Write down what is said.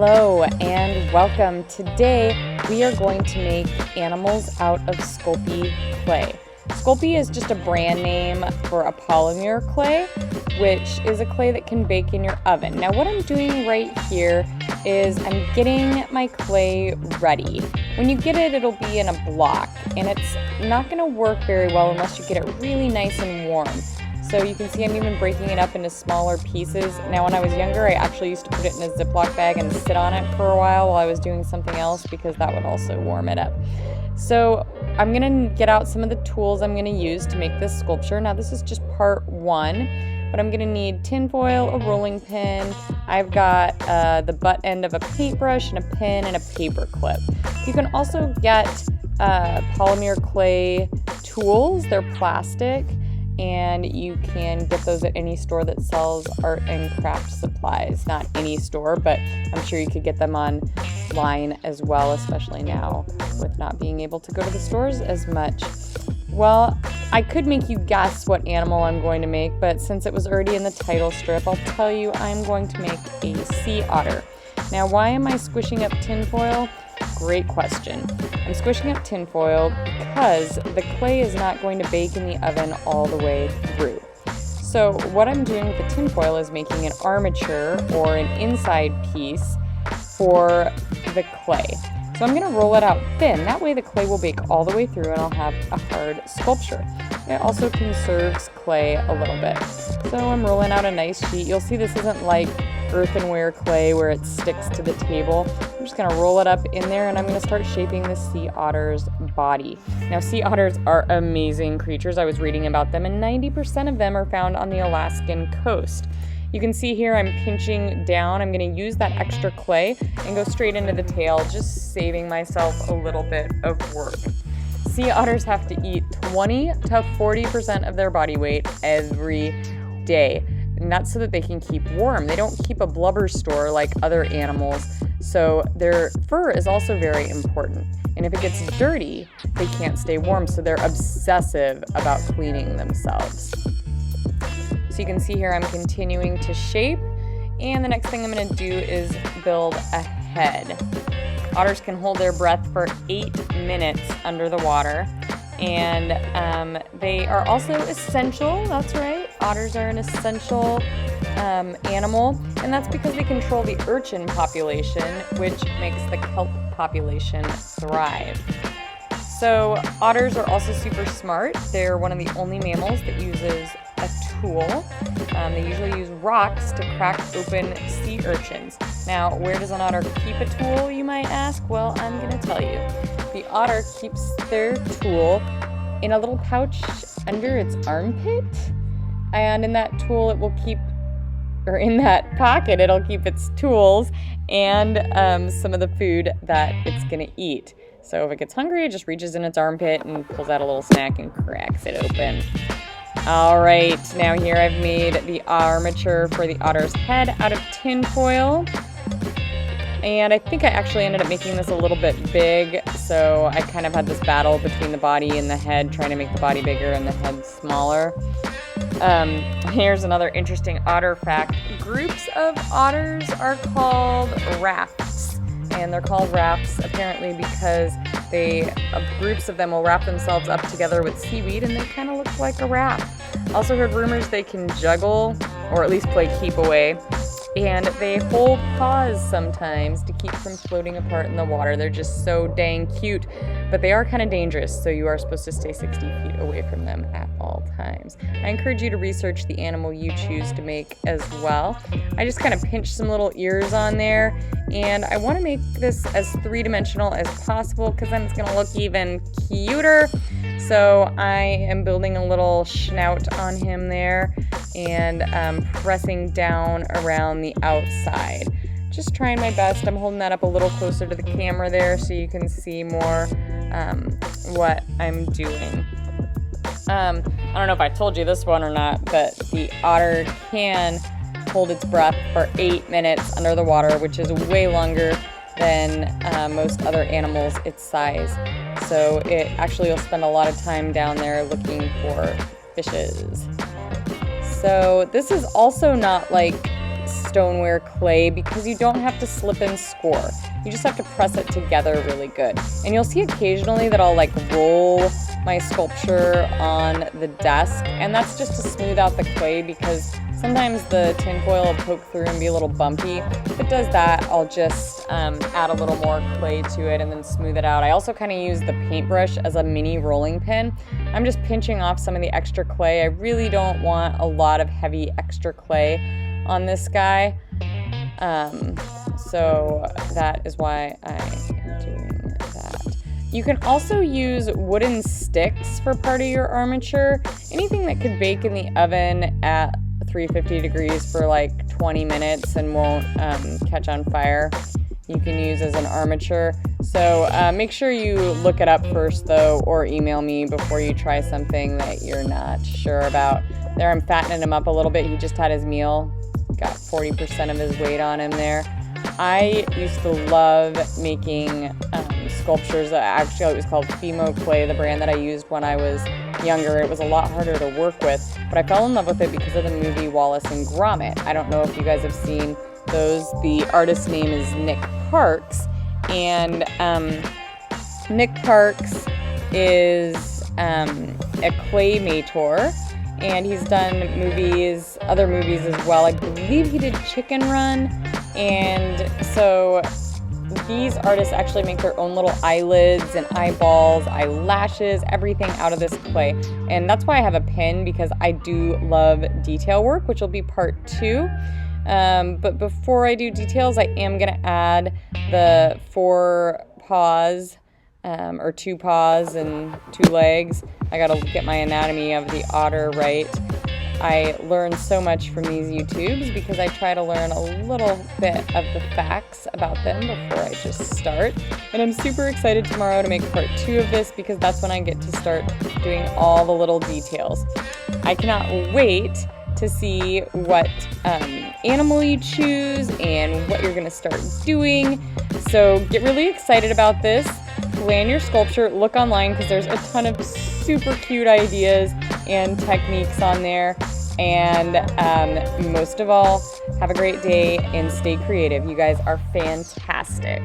Hello and welcome. Today we are going to make animals out of Sculpey clay. Sculpey is just a brand name for a polymer clay, which is a clay that can bake in your oven. Now what I'm doing right here is I'm getting my clay ready. When you get it, it'll be in a block, and it's not going to work very well unless you get it really nice and warm. So you can see I'm even breaking it up into smaller pieces. Now when I was younger, I actually used to put it in a Ziploc bag and sit on it for a while I was doing something else, because that would also warm it up. So I'm going to get out some of the tools I'm going to use to make this sculpture. Now this is just part one, but I'm going to need tin foil, a rolling pin. I've got the butt end of a paintbrush and a pin and a paper clip. You can also get polymer clay tools. They're plastic, and you can get those at any store that sells art and craft supplies. Not any store, but I'm sure you could get them online as well, especially now with not being able to go to the stores as much. Well, I could make you guess what animal I'm going to make, but since it was already in the title strip, I'll tell you I'm going to make a sea otter. Now, why am I squishing up tinfoil? Great question. I'm squishing up tinfoil because the clay is not going to bake in the oven all the way through. So what I'm doing with the tinfoil is making an armature or an inside piece for the clay. So I'm going to roll it out thin. That way the clay will bake all the way through and I'll have a hard sculpture. It also conserves clay a little bit. So I'm rolling out a nice sheet. You'll see this isn't like earthenware clay where it sticks to the table. I'm just going to roll it up in there, and I'm going to start shaping the sea otter's body. Now, sea otters are amazing creatures. I was reading about them, and 90% of them are found on the Alaskan coast. You can see here I'm pinching down. I'm going to use that extra clay and go straight into the tail, just saving myself a little bit of work. Sea otters have to eat 20 to 40% of their body weight every day. And that's so that they can keep warm. They don't keep a blubber store like other animals, so their fur is also very important. And if it gets dirty, they can't stay warm, so they're obsessive about cleaning themselves. So you can see here I'm continuing to shape, and the next thing I'm going to do is build a head. Otters can hold their breath for 8 minutes under the water, and they are also essential. That's right, otters are an essential animal, and that's because they control the urchin population, which makes the kelp population thrive. So otters are also super smart. They're one of the only mammals that uses a tool. They usually use rocks to crack open sea urchins. Now, where does an otter keep a tool, you might ask? Well, I'm going to tell you. The otter keeps their tool in a little pouch under its armpit, and in that pocket, it'll keep its tools and some of the food that it's going to eat. So if it gets hungry, it just reaches in its armpit and pulls out a little snack and cracks it open. All right, now here I've made the armature for the otter's head out of tin foil. And I think I actually ended up making this a little bit big, so I kind of had this battle between the body and the head, trying to make the body bigger and the head smaller. Here's another interesting otter fact. Groups of otters are called rafts, and they're called rafts apparently because groups of them will wrap themselves up together with seaweed, and they kind of look like a raft. Also heard rumors they can juggle, or at least play keep away. And they hold paws sometimes to keep from floating apart in the water. They're just so dang cute, but they are kind of dangerous, so you are supposed to stay 60 feet away from them at all times. I encourage you to research the animal you choose to make as well. I just kind of pinched some little ears on there, and I want to make this as three-dimensional as possible because then it's going to look even cuter. So I am building a little snout on him there, and pressing down around the outside. Just trying my best. I'm holding that up a little closer to the camera there so you can see more what I'm doing. I don't know if I told you this one or not, but the otter can hold its breath for 8 minutes under the water, which is way longer than most other animals its size. So it actually will spend a lot of time down there looking for fishes. So this is also not like stoneware clay because you don't have to slip and score. You just have to press it together really good. And you'll see occasionally that I'll like roll my sculpture on the desk, and that's just to smooth out the clay because sometimes the tinfoil will poke through and be a little bumpy. If it does that, I'll just add a little more clay to it and then smooth it out. I also kind of use the paintbrush as a mini rolling pin. I'm just pinching off some of the extra clay. I really don't want a lot of heavy extra clay on this guy. So that is why I am doing that. You can also use wooden sticks for part of your armature. Anything that could bake in the oven at 350 degrees for like 20 minutes and won't catch on fire, you can use as an armature. So make sure you look it up first though, or email me before you try something that you're not sure about. There, I'm fattening him up a little bit. He just had his meal, got 40% of his weight on him there. I used to love making sculptures. Actually, it was called Fimo Clay, the brand that I used when I was younger. It was a lot harder to work with, but I fell in love with it because of the movie Wallace and Gromit. I don't know if you guys have seen those. The artist's name is Nick Parks, and Nick Parks is a claymator, and he's done other movies as well. I believe he did Chicken Run, and so these artists actually make their own little eyelids and eyeballs, eyelashes, everything out of this clay. And that's why I have a pin, because I do love detail work, which will be part 2. But before I do details, I am going to add the 4 paws, or 2 paws and 2 legs. I got to get my anatomy of the otter right. I learned so much from these YouTubes because I try to learn a little bit of the facts about them before I just start. And I'm super excited tomorrow to make part 2 of this because that's when I get to start doing all the little details. I cannot wait to see what animal you choose and what you're going to start doing. So get really excited about this. Plan your sculpture. Look online because there's a ton of super cute ideas and techniques on there. And most of all, have a great day and stay creative. You guys are fantastic.